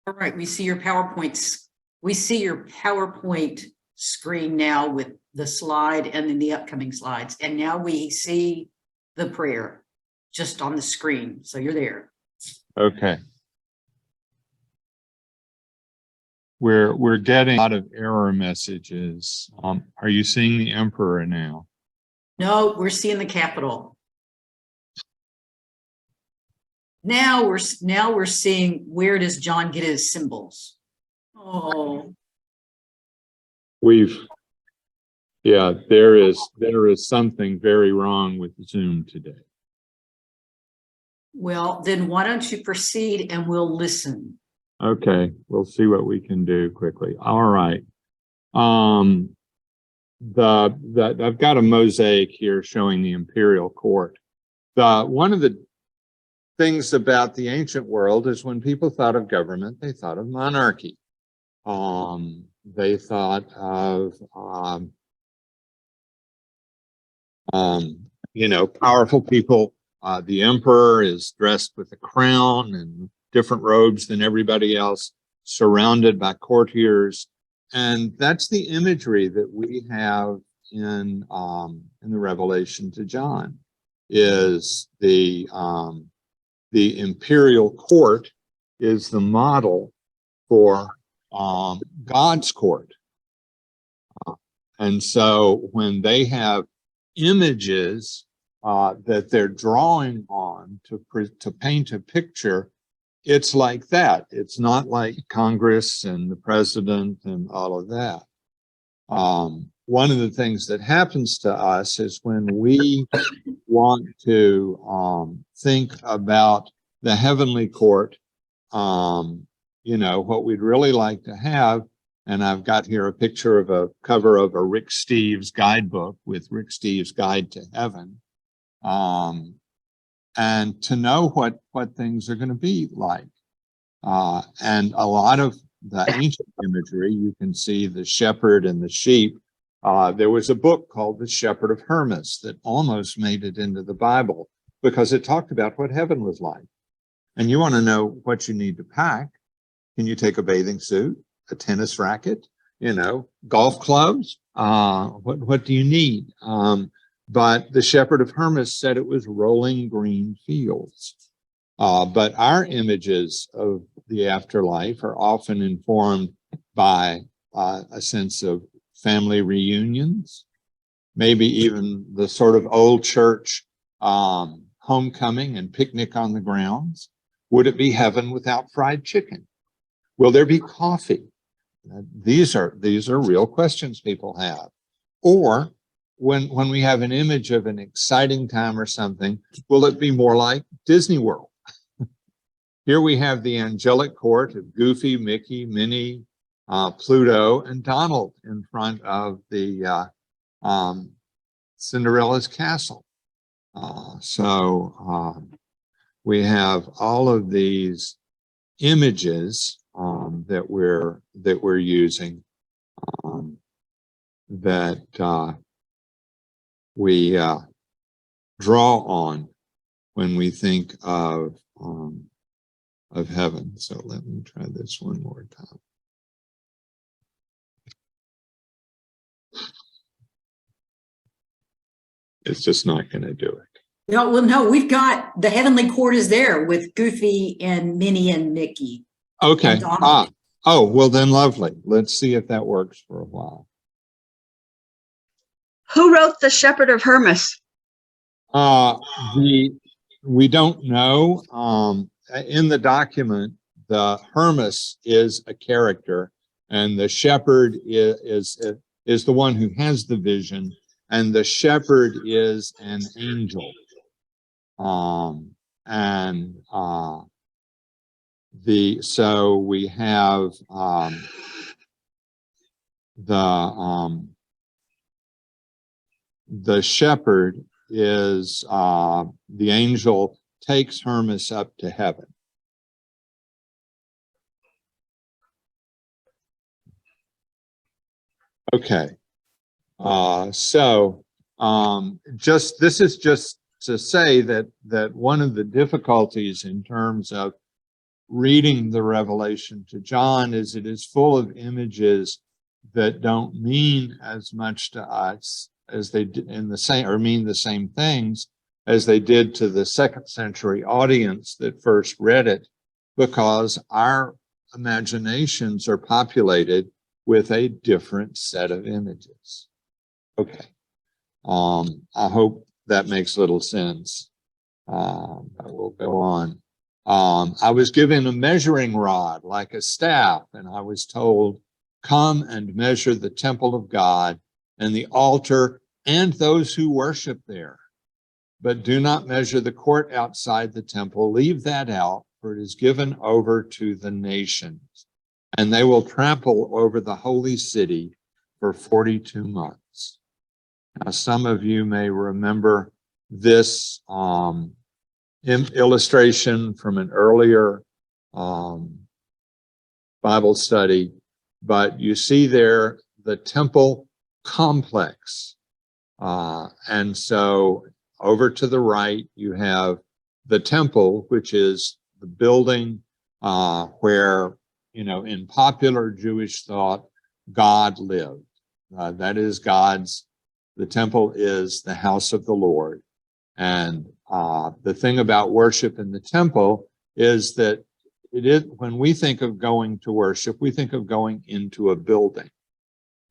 All right, we see your PowerPoints. We see your PowerPoint screen now with the slide and then the upcoming slides. And now we see the prayer just on the screen. So you're there. Okay. We're getting a lot of error messages. Are you seeing the emperor now? No, we're seeing the Capitol. Now we're seeing, where does John get his symbols? Oh, Yeah, there is something very wrong with Zoom today. well, then why don't you proceed and we'll listen. Okay, we'll see what we can do quickly. All right. I've got a mosaic here showing the imperial court. One of the things about the ancient world is when people thought of government, they thought of monarchy. They thought of powerful people. The emperor is dressed with a crown and different robes than everybody else, surrounded by courtiers. And that's the imagery that we have in the Revelation to John, is the imperial court is the model for God's court. And so when they have images that they're drawing on to paint a picture, it's like that. It's not like Congress and the president and all of that. One of the things that happens to us is when we want to think about the heavenly court, what we'd really like to have, and I've got here a picture of a cover of a Rick Steves guidebook with Rick Steves' Guide to Heaven. And to know what things are going to be like. And a lot of the ancient imagery, you can see the shepherd and the sheep. There was a book called The Shepherd of Hermas that almost made it into the Bible because it talked about what heaven was like. And you want to know what you need to pack. Can you take a bathing suit, a tennis racket, golf clubs? What do you need? But the Shepherd of Hermas said it was rolling green fields. But our images of the afterlife are often informed by a sense of family reunions, maybe even the sort of old church homecoming and picnic on the grounds. Would it be heaven without fried chicken? Will there be coffee? These are real questions people have. Or when we have an image of an exciting time or something, will it be more like Disney World? Here we have the angelic court of Goofy, Mickey, Minnie, Pluto, and Donald in front of the Cinderella's castle. We have all of these images that we're using that we draw on when we think of heaven. So let me try this one more time. It's just not going to do it. No, well, no, we've got the heavenly court is there with Goofy and Minnie and Mickey. Okay. Oh, well then lovely. Let's see if that works for a while. Who wrote The Shepherd of Hermas? We don't know. In the document, the Hermas is a character, and the shepherd is the one who has the vision, and the shepherd is an angel. So we have the shepherd is the angel takes Hermas up to heaven. Okay. This is just to say that one of the difficulties in terms of reading the Revelation to John is it is full of images that don't mean as much to us as they did in the same, or mean the same things as they did to the second century audience that first read it, because our imaginations are populated with a different set of images. Okay. I hope that makes little sense. I will go on. I was given a measuring rod like a staff, and I was told, come and measure the temple of God and the altar and those who worship there. But do not measure the court outside the temple. Leave that out, for it is given over to the nations, and they will trample over the holy city for 42 months. Now, some of you may remember this illustration from an earlier Bible study, but you see there the temple complex. And so over to the right, you have the temple, which is the building where, you know, in popular Jewish thought, God lived. That is the temple is the house of the Lord. And the thing about worship in the temple is that when we think of going to worship, we think of going into a building.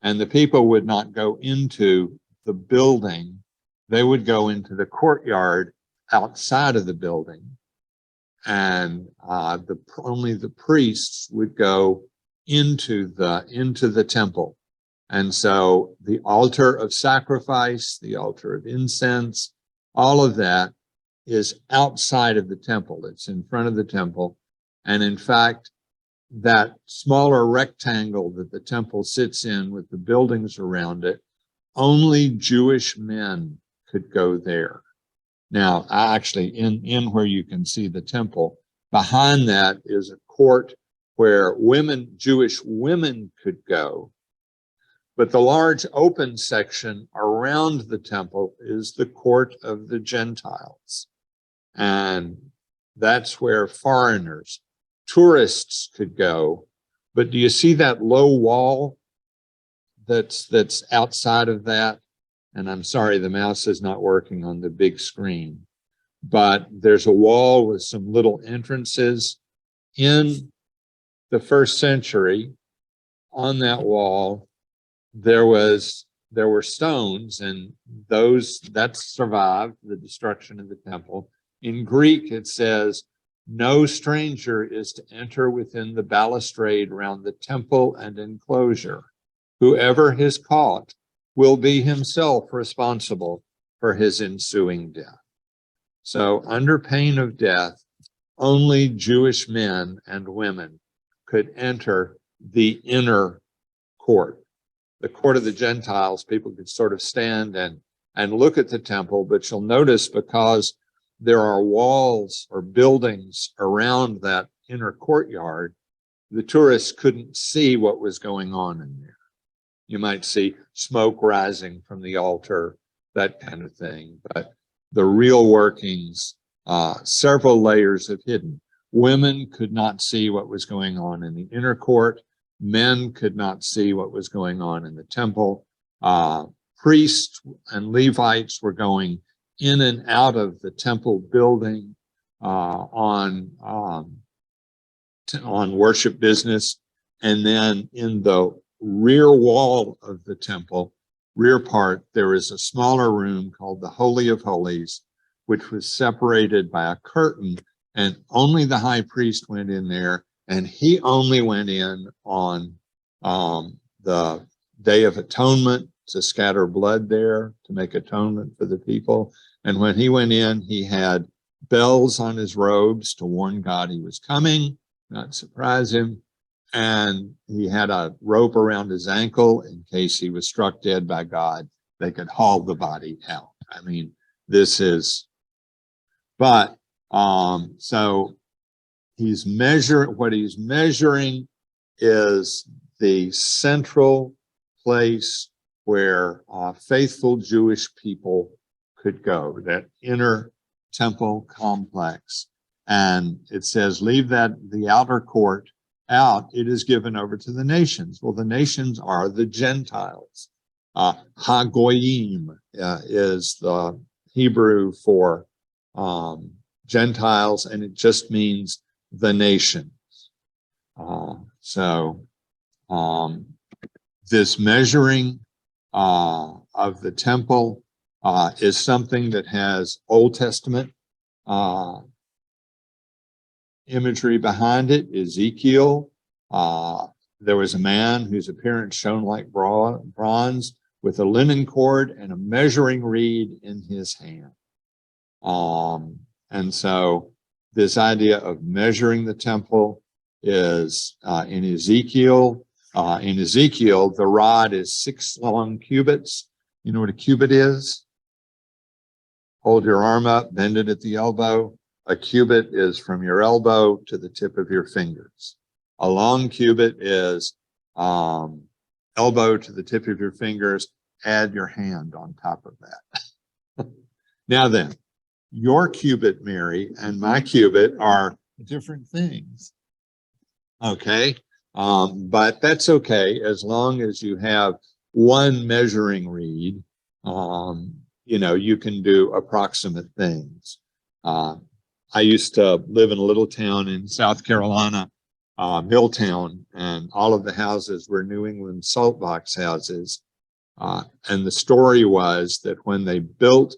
And the people would not go into the building. They would go into the courtyard outside of the building. And only the priests would go into the temple. And so the altar of sacrifice, the altar of incense, all of that is outside of the temple. It's in front of the temple. And in fact, that smaller rectangle that the temple sits in with the buildings around it, only Jewish men could go there. Now, actually, in where you can see the temple, behind that is a court where Jewish women could go. But the large open section around the temple is the court of the Gentiles. And that's where foreigners, tourists could go. But do you see that low wall that's outside of that? And I'm sorry, the mouse is not working on the big screen. But there's a wall with some little entrances. In the first century, on that wall, there were stones, and that survived the destruction of the temple. In Greek, it says, no stranger is to enter within the balustrade round the temple and enclosure. Whoever is caught will be himself responsible for his ensuing death. So under pain of death, only Jewish men and women could enter the inner court. The court of the Gentiles, people could sort of stand and look at the temple, but you'll notice because there are walls or buildings around that inner courtyard, the tourists couldn't see what was going on in there. You might see smoke rising from the altar, that kind of thing, but the real workings, several layers of hidden. Women could not see what was going on in the inner court. Men could not see what was going on in the temple. Priests and Levites were going in and out of the temple building on worship business. And then in the rear wall of the temple, rear part, there is a smaller room called the Holy of Holies, which was separated by a curtain, and only the high priest went in there. And he only went in on the Day of Atonement to scatter blood there, to make atonement for the people. And when he went in, he had bells on his robes to warn God he was coming, not surprise him. And he had a rope around his ankle in case he was struck dead by God. They could haul the body out. I mean, so what he's measuring is the central place where faithful Jewish people could go, that inner temple complex. And it says, leave that the outer court out, it is given over to the nations. Well, the nations are the Gentiles. Hagoyim is the Hebrew for Gentiles, and it just means the nations. This measuring of the temple is something that has Old Testament imagery behind it. Ezekiel, there was a man whose appearance shone like bronze with a linen cord and a measuring reed in his hand. And so this idea of measuring the temple is in Ezekiel. In Ezekiel, the rod is 6 long cubits. You know what a cubit is? Hold your arm up, bend it at the elbow. A cubit is from your elbow to the tip of your fingers. A long cubit is elbow to the tip of your fingers. Add your hand on top of that. Now then, your cubit, Mary, and my cubit are different things. Okay, but that's okay as long as you have one measuring reed. You know, you can do approximate things. I used to live in a little town in South Carolina, Milltown, and all of the houses were New England salt box houses. And the story was that when they built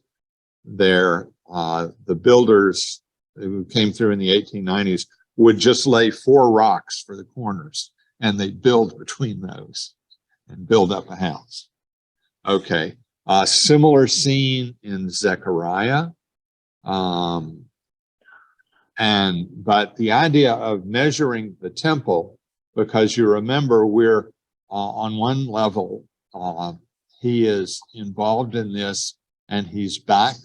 their, the builders who came through in the 1890s would just lay 4 rocks for the corners, and they'd build between those and build up a house. Okay, similar scene in Zechariah. But the idea of measuring the temple, because you remember we're on one level, he is involved in this, and he's back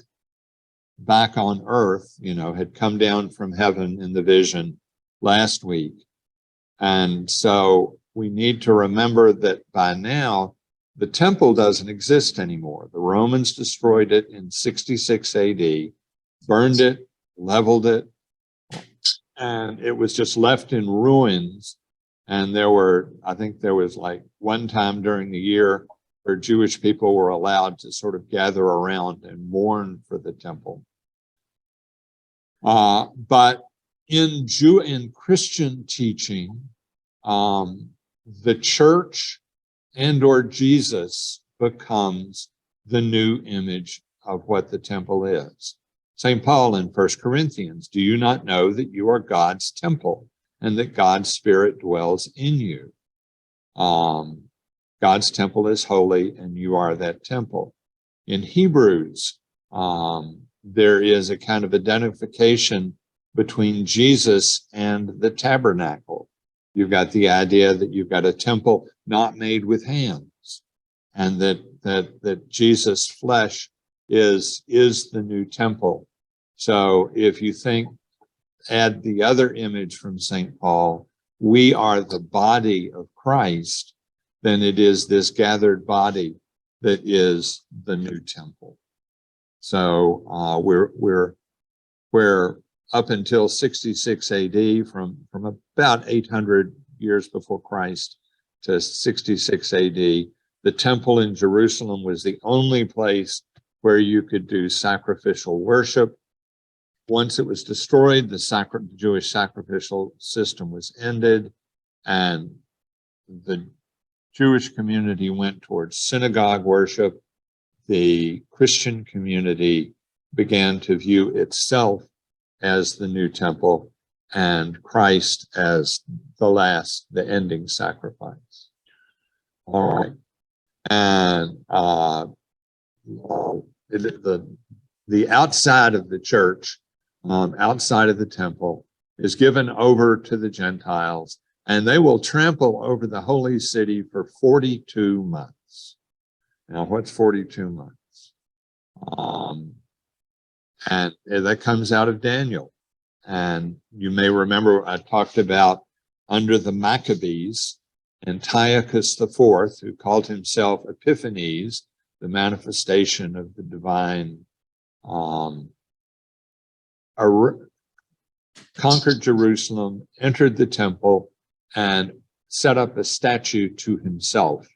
on earth, you know, had come down from heaven in the vision last week. And so we need to remember that by now, the temple doesn't exist anymore. The Romans destroyed it in 66 AD, burned it, leveled it, and it was just left in ruins. And there were, I think there was like one time during the year where Jewish people were allowed to sort of gather around and mourn for the temple. But in Christian teaching, the church and or Jesus becomes the new image of what the temple is. St. Paul in 1 Corinthians, do you not know that you are God's temple and that God's Spirit dwells in you? God's temple is holy and you are that temple. In Hebrews, there is a kind of identification between Jesus and the tabernacle. You've got the idea that you've got a temple not made with hands, and that Jesus' flesh is the new temple. So if you add the other image from St. Paul, we are the body of Christ, then it is this gathered body that is the new temple. So we're up until 66 AD, from about 800 years before Christ to 66 AD, the temple in Jerusalem was the only place where you could do sacrificial worship. Once it was destroyed, the Jewish sacrificial system was ended, and the Jewish community went towards synagogue worship. The Christian community began to view itself as the new temple and Christ as the ending sacrifice. All right. And the outside of the church, outside of the temple, is given over to the Gentiles, and they will trample over the holy city for 42 months. Now, what's 42 months? And that comes out of Daniel. And you may remember I talked about under the Maccabees, Antiochus IV, who called himself Epiphanes, the manifestation of the divine conquered Jerusalem, entered the temple, and set up a statue to himself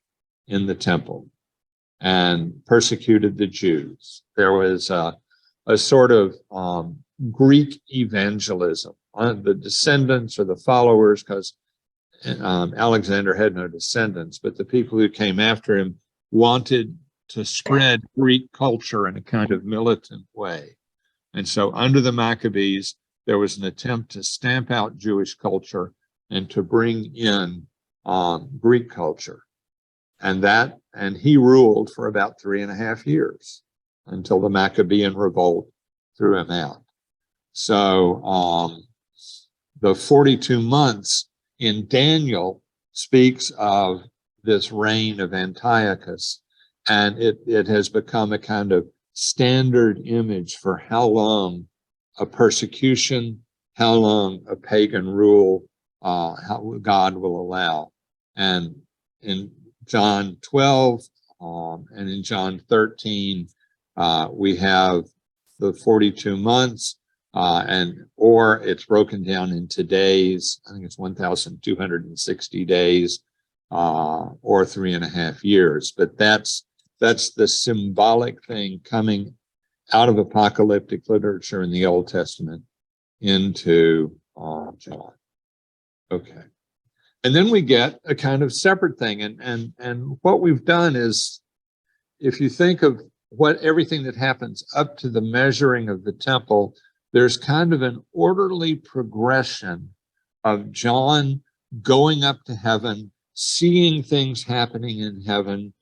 in the temple and persecuted the Jews. There was a sort of Greek evangelism. The descendants or the followers, because Alexander had no descendants, but the people who came after him wanted to spread Greek culture in a kind of militant way. And so under the Maccabees, there was an attempt to stamp out Jewish culture and to bring in Greek culture. And he ruled for about 3.5 years until the Maccabean revolt threw him out. So the 42 months in Daniel speaks of this reign of Antiochus, and it has become a kind of standard image for how long a persecution, how long a pagan rule, how God will allow. And in John 12 and in John 13, we have the 42 months, or it's broken down into days. I think it's 1,260 days, or 3.5 years. But that's the symbolic thing coming out of apocalyptic literature in the Old Testament into John. Okay. And then we get a kind of separate thing. And what we've done is, if you think of everything that happens up to the measuring of the temple, there's kind of an orderly progression of John going up to heaven, seeing things happening in heaven,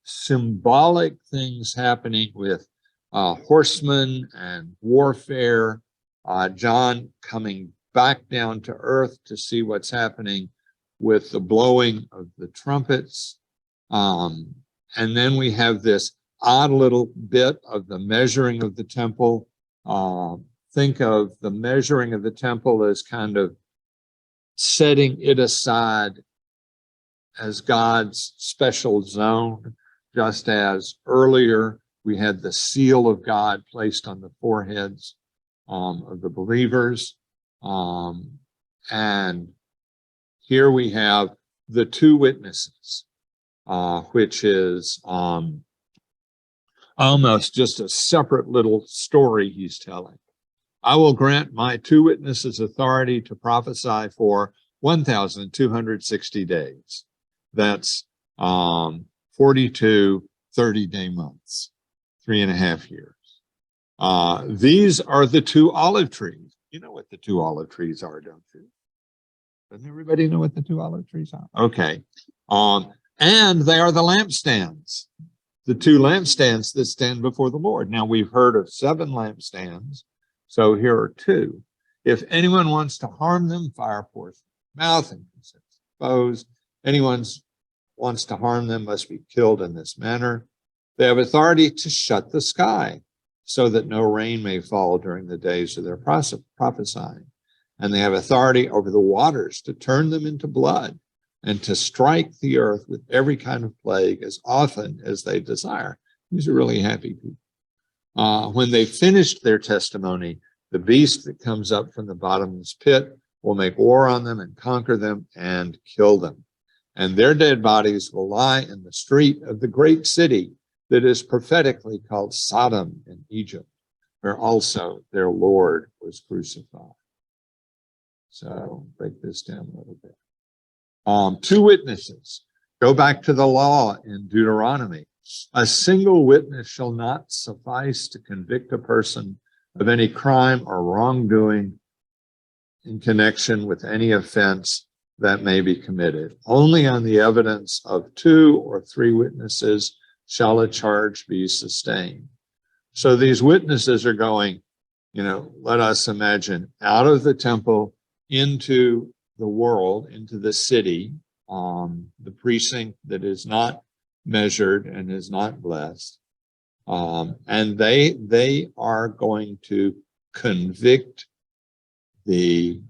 symbolic things happening with horsemen and warfare, John coming back down to earth to see what's happening with the blowing of the trumpets. And then we have this odd little bit of the measuring of the temple. Think of the measuring of the temple as kind of setting it aside as God's special zone, just as earlier we had the seal of God placed on the foreheads of the believers. And here we have the two witnesses, which is almost just a separate little story he's telling. I will grant my two witnesses authority to prophesy for 1,260 days. That's 42 30-day months, 3.5 years. These are the two olive trees. You know what the two olive trees are, don't you? Doesn't everybody know what the two olive trees are? Okay. And they are the lampstands, the two lampstands that stand before the Lord. Now, we've heard of 7 lampstands, so here are 2. If anyone wants to harm them, fire pours from their mouth and consumes foes. Anyone wants to harm them must be killed in this manner. They have authority to shut the sky so that no rain may fall during the days of their prophesying. And they have authority over the waters to turn them into blood and to strike the earth with every kind of plague as often as they desire. These are really happy people. When they finished their testimony, the beast that comes up from the bottomless pit will make war on them and conquer them and kill them. And their dead bodies will lie in the street of the great city that is prophetically called Sodom in Egypt, where also their Lord was crucified. So break this down a little bit. 2 witnesses. Go back to the law in Deuteronomy. A single witness shall not suffice to convict a person of any crime or wrongdoing in connection with any offense that may be committed. Only on the evidence of 2 or 3 witnesses shall a charge be sustained. So these witnesses are going, let us imagine, out of the temple into the world, into the city, the precinct that is not measured and is not blessed. And they are going to convict the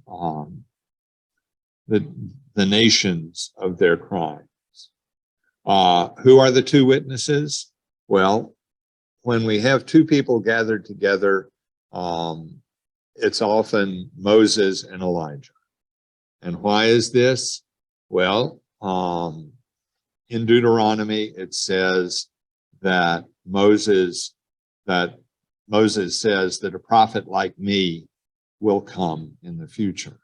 nations of their crimes. Who are the 2 witnesses? Well, when we have 2 people gathered together it's often Moses and Elijah. And why is this? Well, in Deuteronomy, it says that Moses says that a prophet like me will come in the future.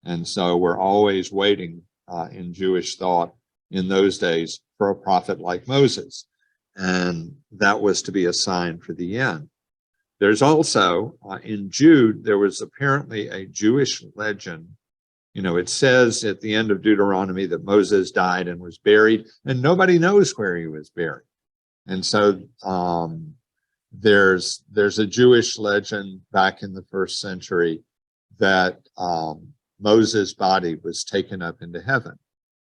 And so we're always waiting in Jewish thought in those days for a prophet like Moses. And that was to be a sign for the end. There's also, in Jude, there was apparently a Jewish legend. You know, it says at the end of Deuteronomy that Moses died and was buried, and nobody knows where he was buried. And so there's a Jewish legend back in the first century that Moses' body was taken up into heaven.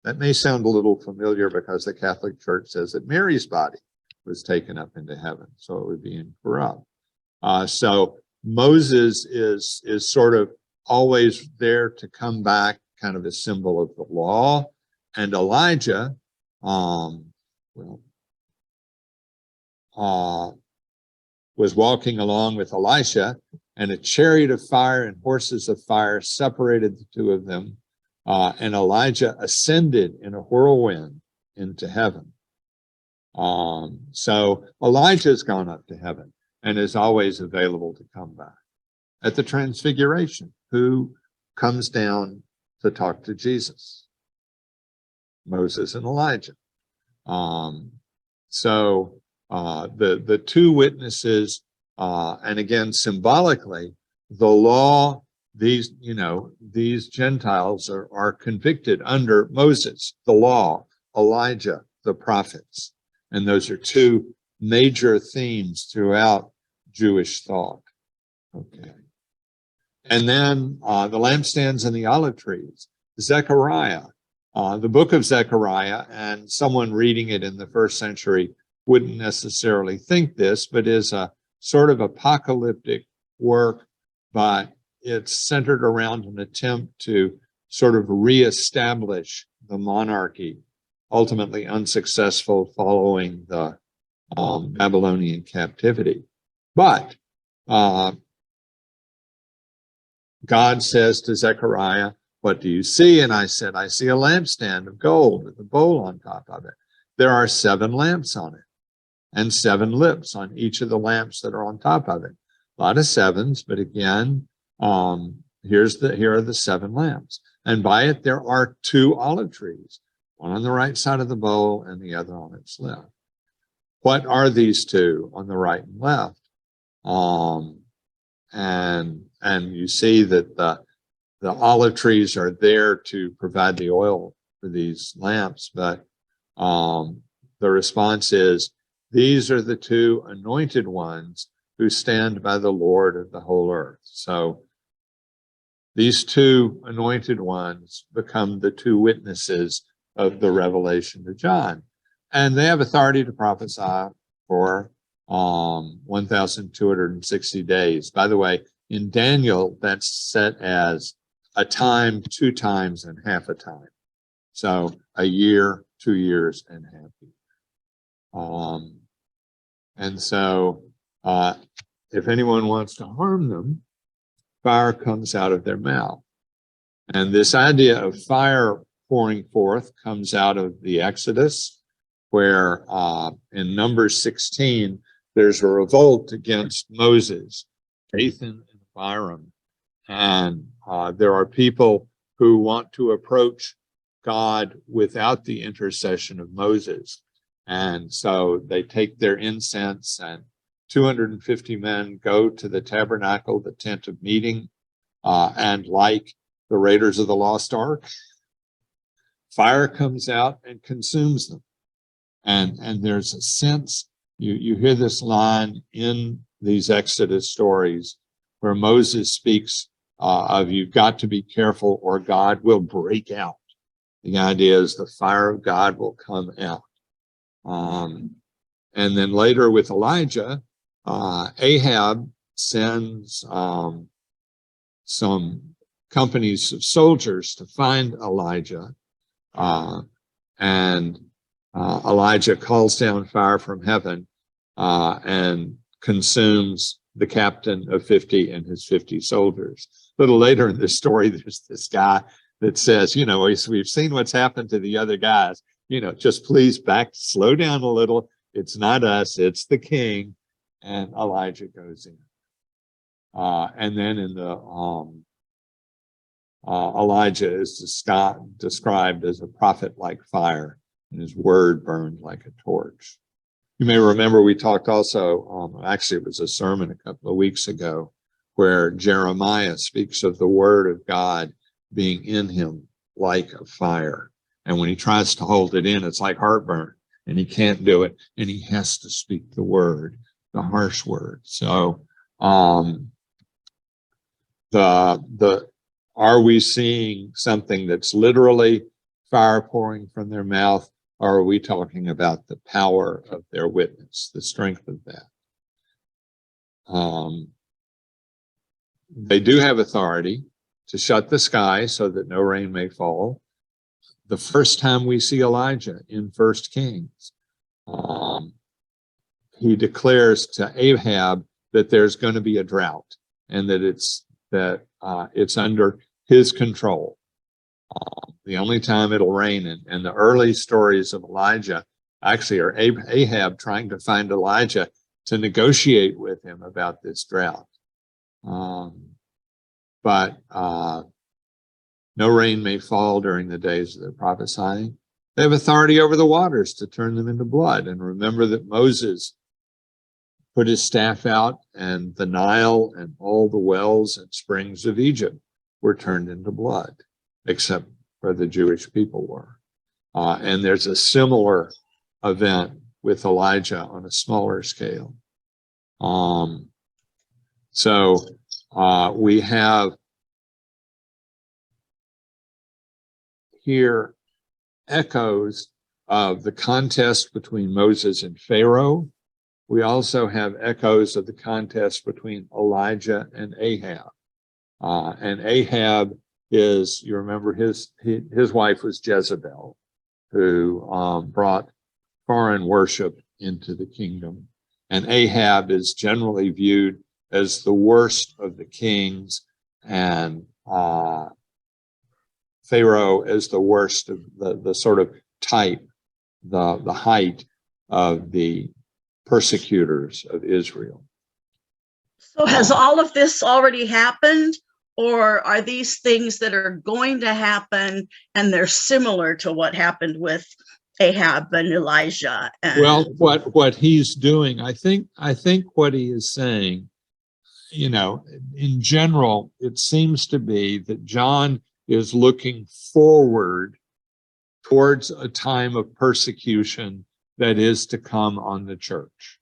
That may sound a little familiar because the Catholic Church says that Mary's body was taken up into heaven, so it would be incorrupt. So Moses is sort of always there to come back, kind of a symbol of the law. And Elijah, was walking along with Elisha, and a chariot of fire and horses of fire separated the two of them. And Elijah ascended in a whirlwind into heaven. So Elijah's gone up to heaven and is always available to come back. At the Transfiguration, who comes down to talk to Jesus? Moses and Elijah. So the two witnesses, and again, symbolically, the law, these Gentiles are convicted under Moses, the law, Elijah, the prophets. And those are two major themes throughout Jewish thought. Okay. And then the lampstands and the olive trees, Zechariah, the book of Zechariah, and someone reading it in the first century wouldn't necessarily think this, but is a sort of apocalyptic work, but it's centered around an attempt to sort of reestablish the monarchy, ultimately unsuccessful following the Babylonian captivity. But God says to Zechariah, "What do you see?" And I said, "I see a lampstand of gold with a bowl on top of it. There are 7 lamps on it, and 7 lips on each of the lamps that are on top of it." A lot of 7s, but again, here are the 7 lamps. And by it, there are 2 olive trees, one on the right side of the bowl and the other on its left. What are these 2 on the right and left? And you see that the olive trees are there to provide the oil for these lamps, but the response is, these are the 2 anointed ones who stand by the Lord of the whole earth. So these 2 anointed ones become the 2 witnesses of the revelation to John. And they have authority to prophesy for 1,260 days. By the way, in Daniel, that's set as a time, 2 times, and half a time. So a year, 2 years, and half a year. And so if anyone wants to harm them, fire comes out of their mouth. And this idea of fire pouring forth comes out of the Exodus, where in Numbers 16, there's a revolt against Moses, Dathan and Abiram. And there are people who want to approach God without the intercession of Moses. And so they take their incense, and 250 men go to the tabernacle, the tent of meeting, and like the Raiders of the Lost Ark, fire comes out and consumes them. And there's a sense, you hear this line in these Exodus stories where Moses speaks of, you've got to be careful or God will break out. The idea is the fire of God will come out. And then later with Elijah, Ahab sends some companies of soldiers to find Elijah. And Elijah calls down fire from heaven and consumes the captain of 50 and his 50 soldiers. A little later in the story, there's this guy that says, you know, we've seen what's happened to the other guys, you know, just please slow down a little. It's not us, it's the king. And Elijah goes in. And then in the Elijah is described as a prophet like fire, and his word burned like a torch. You may remember we talked also, actually it was a sermon a couple of weeks ago, where Jeremiah speaks of the word of God being in him like a fire. And when he tries to hold it in, it's like heartburn, and he can't do it, and he has to speak the word, the harsh word. So are we seeing something that's literally fire pouring from their mouth, or are we talking about the power of their witness, the strength of that? They do have authority to shut the sky so that no rain may fall. The first time we see Elijah in 1 Kings, he declares to Ahab that there's going to be a drought and that it's under his control. The only time it'll rain, and the early stories of Elijah actually are Ahab trying to find Elijah to negotiate with him about this drought. But no rain may fall during the days of their prophesying. They have authority over the waters to turn them into blood. And remember that Moses put his staff out, and the Nile and all the wells and springs of Egypt were turned into blood, except where the Jewish people were. And there's a similar event with Elijah on a smaller scale. So we have here echoes of the contest between Moses and Pharaoh. We also have echoes of the contest between Elijah and Ahab. And Ahab is, you remember, his wife was Jezebel, who brought foreign worship into the kingdom. And Ahab is generally viewed as the worst of the kings, and Pharaoh as the worst of the sort of type, the height of the persecutors of Israel. So has all of this already happened, or are these things that are going to happen and they're similar to what happened with Ahab and Elijah? Well, what he's doing, I think what he is saying, you know, in general, it seems to be that John is looking forward towards a time of persecution that is to come on the church.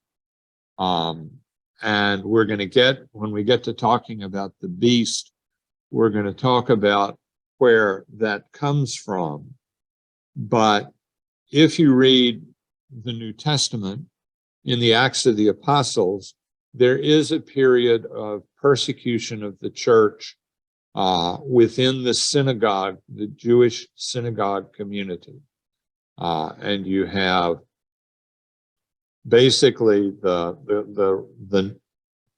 And we're going to get, when we get to talking about the beast, we're going to talk about where that comes from. But if you read the New Testament in the Acts of the Apostles, there is a period of persecution of the church within the synagogue, the Jewish synagogue community. And you have basically the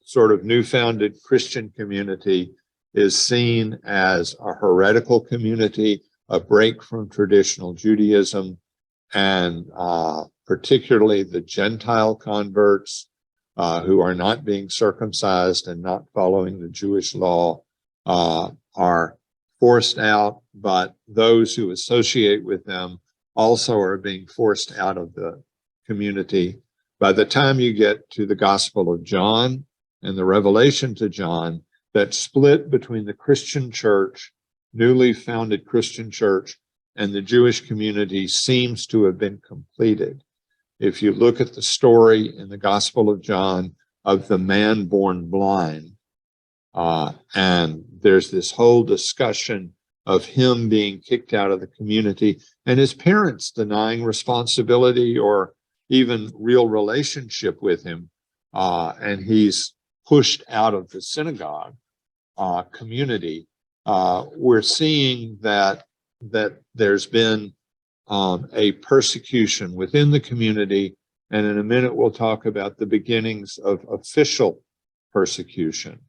sort of newfounded Christian community is seen as a heretical community, a break from traditional Judaism, and particularly the Gentile converts who are not being circumcised and not following the Jewish law are forced out, but those who associate with them also are being forced out of the community. By the time you get to the Gospel of John and the Revelation to John, that split between the Christian church, newly founded Christian church, and the Jewish community seems to have been completed. If you look at the story in the Gospel of John of the man born blind, and there's this whole discussion of him being kicked out of the community and his parents denying responsibility or even real relationship with him, and he's pushed out of the synagogue community. We're seeing that there's been a persecution within the community, and in a minute we'll talk about the beginnings of official persecution.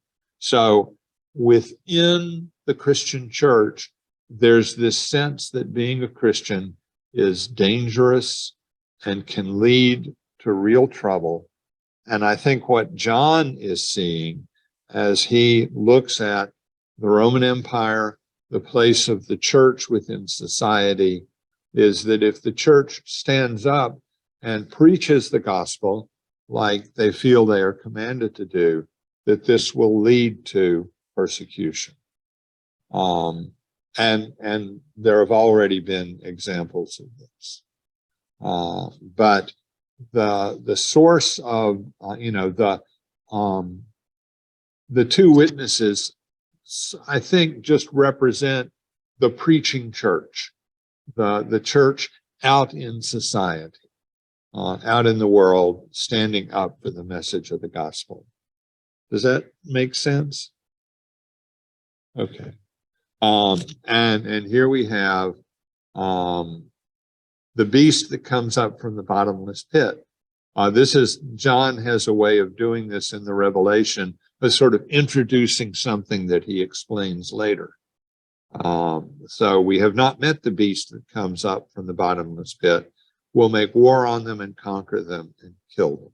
So within the Christian church, there's this sense that being a Christian is dangerous and can lead to real trouble. And I think what John is seeing as he looks at the Roman Empire, the place of the church within society, is that if the church stands up and preaches the gospel like they feel they are commanded to do, that this will lead to persecution. And there have already been examples of this. But the source of, the two witnesses, I think, just represent the preaching church, the church out in society, out in the world, standing up for the message of the gospel. Does that make sense? Okay. And here we have the beast that comes up from the bottomless pit. John has a way of doing this in the Revelation, but sort of introducing something that he explains later. So we have not met the beast that comes up from the bottomless pit. We'll make war on them and conquer them and kill them.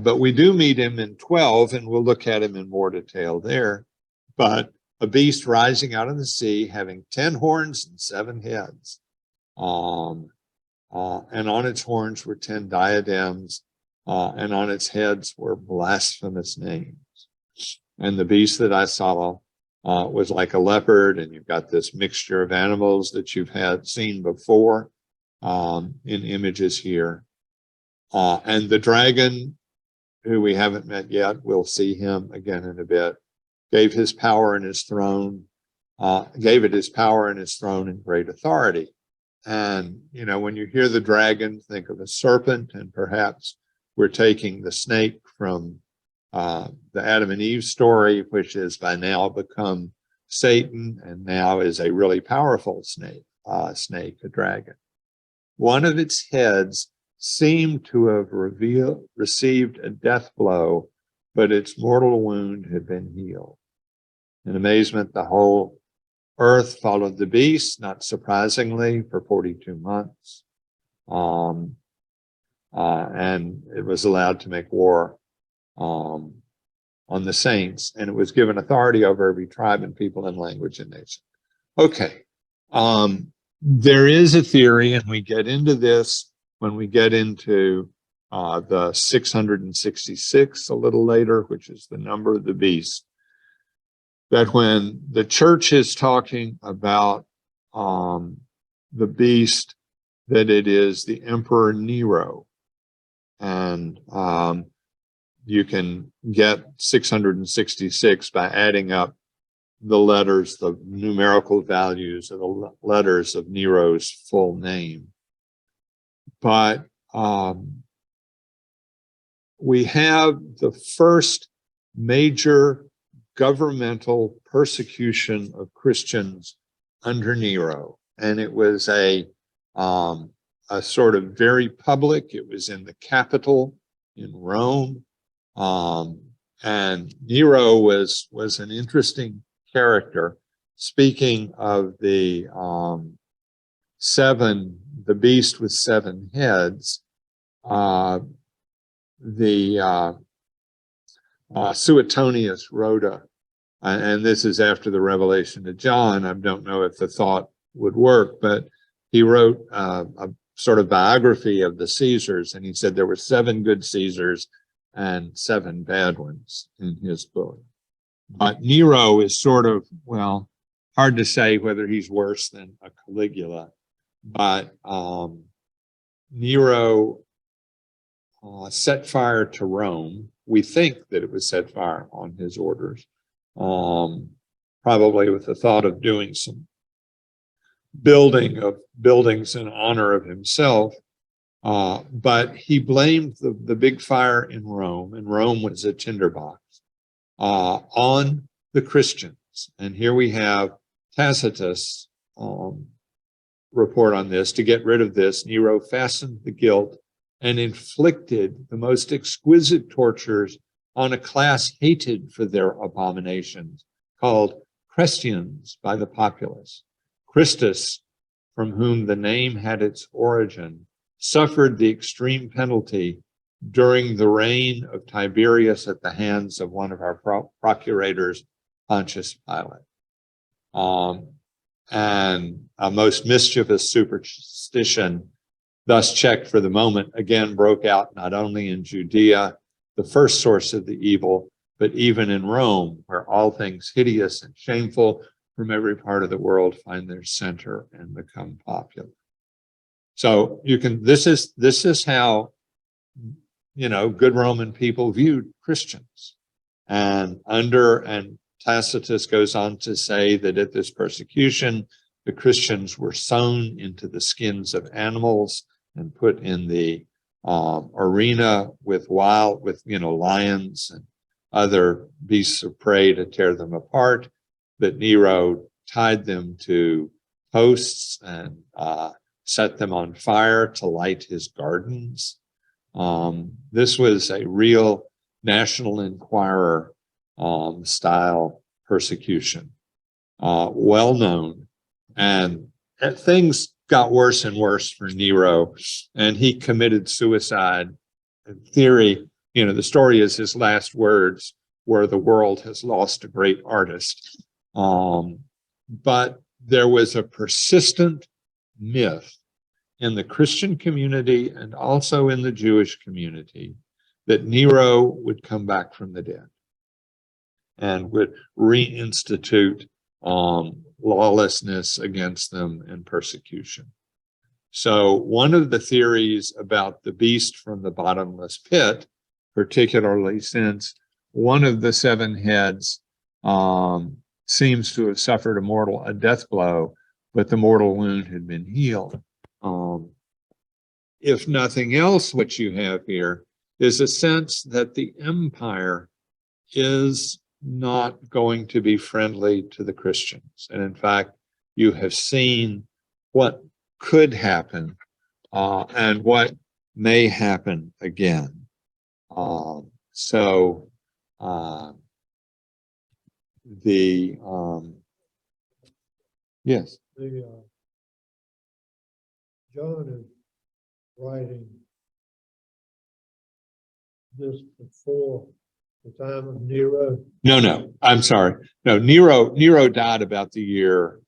But we do meet him in 12, and we'll look at him in more detail there. But a beast rising out of the sea, having 10 horns and 7 heads. And on its horns were 10 diadems, and on its heads were blasphemous names. And the beast that I saw was like a leopard, and you've got this mixture of animals that you've seen before in images here. And the dragon, who we haven't met yet, we'll see him again in a bit, gave it his power and his throne and great authority. And, when you hear the dragon, think of a serpent, and perhaps we're taking the snake from the Adam and Eve story, which has by now become Satan, and now is a really powerful snake, a dragon. One of its heads seemed to have received a death blow, but its mortal wound had been healed. In amazement, the whole earth followed the beast, not surprisingly, for 42 months. And it was allowed to make war on the saints, and it was given authority over every tribe and people and language and nation. Okay. There is a theory, and we get into this when we get into the 666 a little later, which is the number of the beast, that when the church is talking about the beast, that it is the Emperor Nero. And you can get 666 by adding up the letters, the numerical values of the letters of Nero's full name. But we have the first major governmental persecution of Christians under Nero. And it was a sort of very public. It was in the Capitol in Rome. And Nero was an interesting character. Speaking of the beast with 7 heads, Suetonius wrote and this is after the revelation to John. I don't know if the thought would work, but he wrote a sort of biography of the Caesars, and he said there were 7 good Caesars and 7 bad ones in his book. But Nero is sort of, well, hard to say whether he's worse than a Caligula, but Nero set fire to Rome. We think that it was set fire on his orders, probably with the thought of doing some building of buildings in honor of himself. But he blamed the big fire in Rome, and Rome was a tinderbox, on the Christians. And here we have Tacitus report on this. To get rid of this, Nero fastened the guilt and inflicted the most exquisite tortures on a class hated for their abominations, called Christians by the populace. Christus, from whom the name had its origin, suffered the extreme penalty during the reign of Tiberius at the hands of one of our procurators, Pontius Pilate. And a most mischievous superstition, thus checked for the moment, again broke out not only in Judea, the first source of the evil, but even in Rome, where all things hideous and shameful from every part of the world find their center and become popular. So you can, this is how, you know, good Roman people viewed Christians. And Tacitus goes on to say that at this persecution, the Christians were sewn into the skins of animals and put in the arena with lions and other beasts of prey to tear them apart, that Nero tied them to posts and set them on fire to light his gardens. This was a real National Enquirer style persecution, well known. And things got worse and worse for Nero, and he committed suicide. In theory, you know, the story is his last words were, "The world has lost a great artist." But there was a persistent myth in the Christian community and also in the Jewish community that Nero would come back from the dead and would reinstitute lawlessness against them and persecution. So one of the theories about the beast from the bottomless pit, particularly since one of the seven heads seems to have suffered a death blow, but the mortal wound had been healed. If nothing else, what you have here is a sense that the empire is not going to be friendly to the Christians. And in fact, you have seen what could happen and what may happen again. Yes. John is writing this before the time of Nero. No, I'm sorry. No, Nero died about the year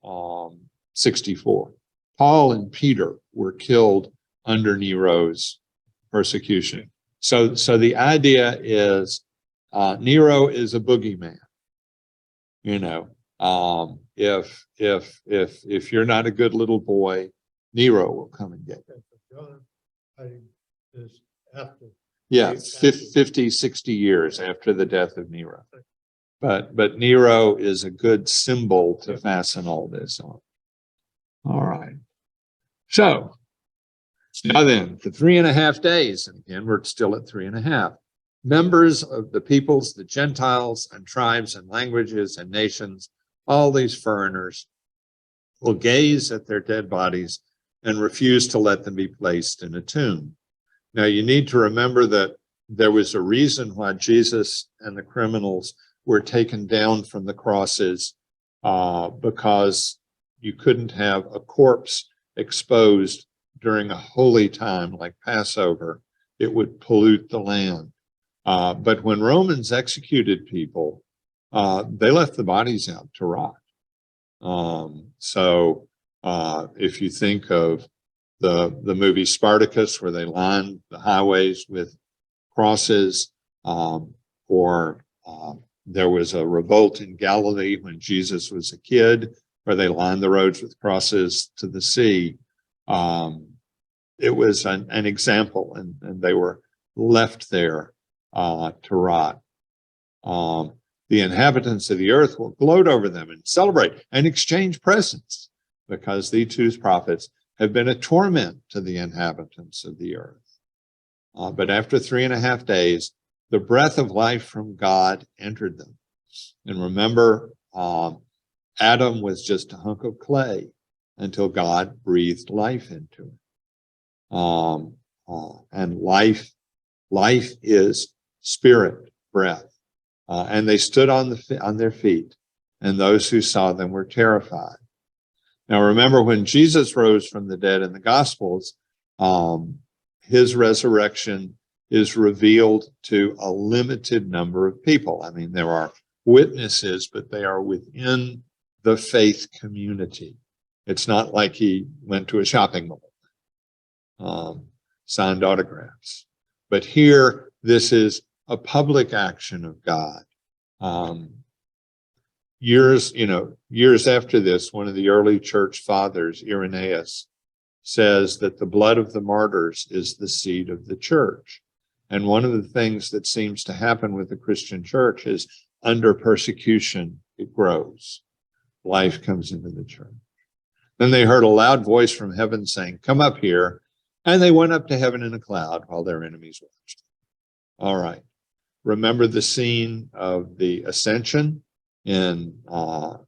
64. Paul and Peter were killed under Nero's persecution. So the idea is Nero is a boogeyman. You know, if you're not a good little boy, Nero will come and get you. John is after. Yeah, 50, 60 years after the death of Nero. But Nero is a good symbol to fasten all this on. All right. So now then, for 3.5 days, and again, we're still at 3.5, members of the peoples, the Gentiles and tribes and languages and nations, all these foreigners will gaze at their dead bodies and refuse to let them be placed in a tomb. Now, you need to remember that there was a reason why Jesus and the criminals were taken down from the crosses, because you couldn't have a corpse exposed during a holy time like Passover. It would pollute the land. But when Romans executed people, they left the bodies out to rot. If you think of the movie Spartacus, where they lined the highways with crosses, or there was a revolt in Galilee when Jesus was a kid, where they lined the roads with crosses to the sea. It was an example, and they were left there to rot. The inhabitants of the earth will gloat over them and celebrate and exchange presents, because these two prophets have been a torment to the inhabitants of the earth. But after 3.5 days, the breath of life from God entered them. And remember, Adam was just a hunk of clay until God breathed life into him. And life is spirit, breath. And they stood on their feet, and those who saw them were terrified. Now, remember, when Jesus rose from the dead in the Gospels, his resurrection is revealed to a limited number of people. I mean, there are witnesses, but they are within the faith community. It's not like he went to a shopping mall, signed autographs. But here, this is a public action of God. Years after this, one of the early church fathers, Irenaeus, says that the blood of the martyrs is the seed of the church. And one of the things that seems to happen with the Christian church is under persecution, it grows. Life comes into the church. Then they heard a loud voice from heaven saying, "Come up here." And they went up to heaven in a cloud while their enemies watched. All right. Remember the scene of the ascension in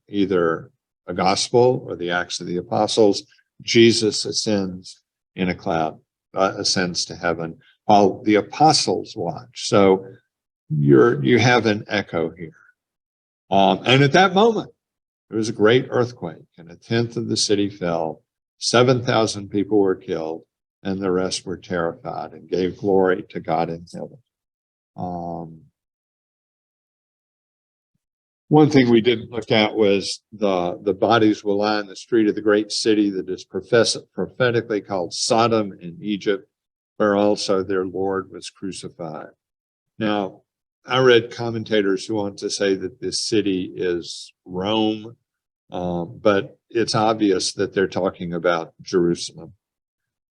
either a gospel or the Acts of the Apostles. Jesus ascends in a cloud, ascends to heaven while the apostles watch. So you have an echo here. And at that moment, there was a great earthquake, and a tenth of the city fell. 7,000 people were killed, and the rest were terrified and gave glory to God in heaven. One thing we didn't look at was the bodies will lie in the street of the great city that is prophetically called Sodom in Egypt, where also their Lord was crucified. Now, I read commentators who want to say that this city is Rome, but it's obvious that they're talking about Jerusalem,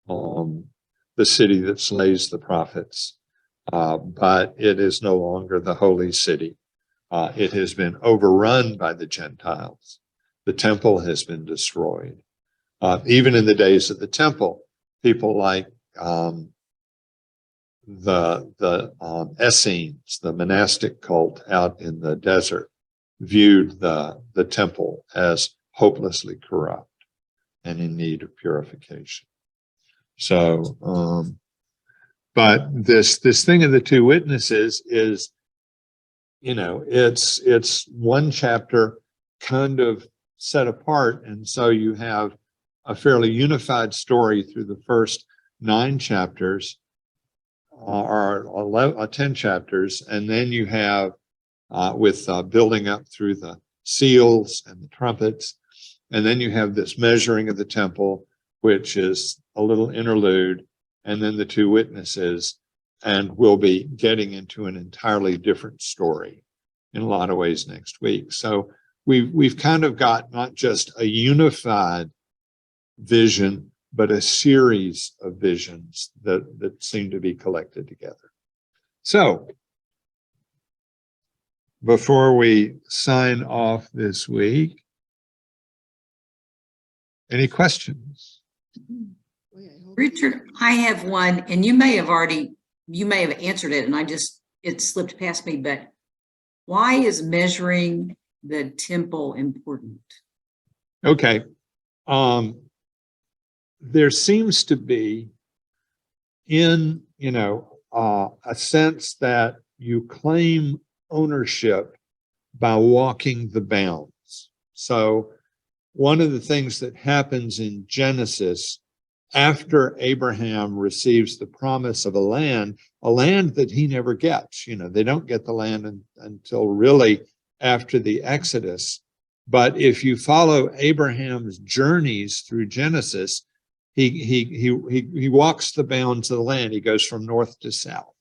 the city that slays the prophets. But it is no longer the holy city. It has been overrun by the Gentiles. The temple has been destroyed. Even in the days of the temple, people like the Essenes, the monastic cult out in the desert, viewed the temple as hopelessly corrupt and in need of purification. So, but this thing of the two witnesses is, it's one chapter kind of set apart, and so you have a fairly unified story through the first 9 chapters, or 10 chapters, and then you have with building up through the seals and the trumpets, and then you have this measuring of the temple, which is a little interlude, and then the two witnesses, and we'll be getting into an entirely different story in a lot of ways next week. So we've kind of got not just a unified vision, but a series of visions that seem to be collected together. So before we sign off this week, any questions? Richard, I have one, and you may have answered it, and it slipped past me, but why is measuring the temple important? Okay. There seems to be a sense that you claim ownership by walking the bounds. So one of the things that happens in Genesis after Abraham receives the promise of a land that he never gets. They don't get the land until really after the Exodus. But if you follow Abraham's journeys through Genesis, he walks the bounds of the land. He goes from north to south.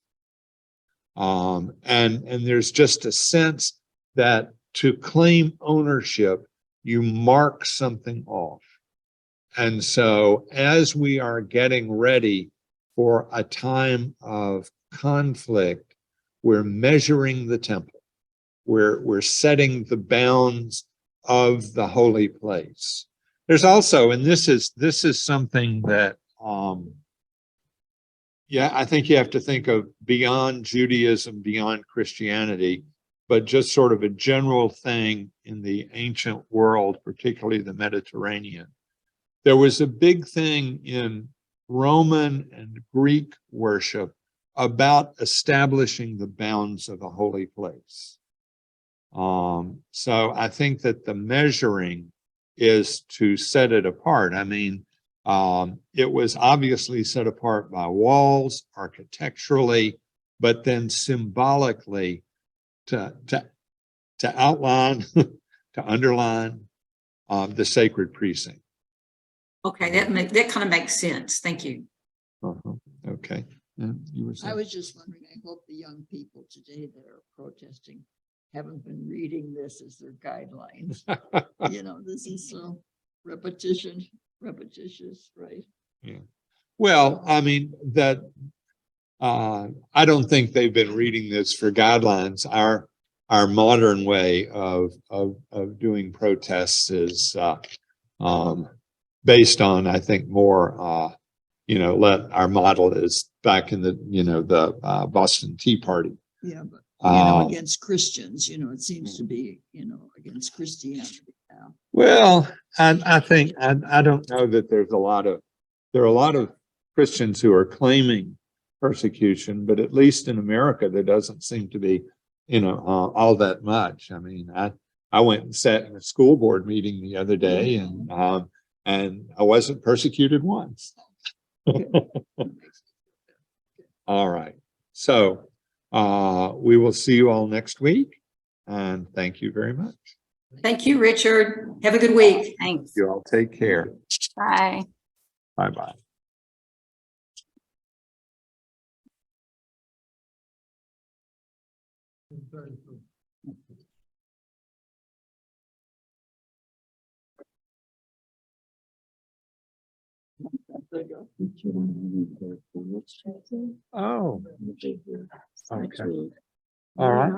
And there's just a sense that to claim ownership, you mark something off. And so as we are getting ready for a time of conflict, we're measuring the temple. We're setting the bounds of the holy place. There's also, and this is something that, I think you have to think of beyond Judaism, beyond Christianity, but just sort of a general thing in the ancient world, particularly the Mediterranean. There was a big thing in Roman and Greek worship about establishing the bounds of a holy place. So I think that the measuring is to set it apart. I mean, it was obviously set apart by walls, architecturally, but then symbolically to outline, to underline the sacred precinct. Okay, that kind of makes sense. Thank you. Okay. And you were I saying, was just wondering, I hope the young people today that are protesting haven't been reading this as their guidelines. You know, this is so repetitious, right? well, I mean, that I don't think they've been reading this for guidelines. Our modern way of doing protests is based on, I think, more our model is back in the the Boston Tea Party. Yeah, but Um, against Christians, it seems to be, against Christianity now. Well, I think I don't know that there are a lot of Christians who are claiming persecution, but at least in America, there doesn't seem to be, all that much. I mean, I went and sat in a school board meeting the other day and I wasn't persecuted once. All right. So, we will see you all next week and thank you very much. Thank you, Richard. Have a good week. Thanks. You all take care. Bye. Bye-bye. Oh, okay. All right.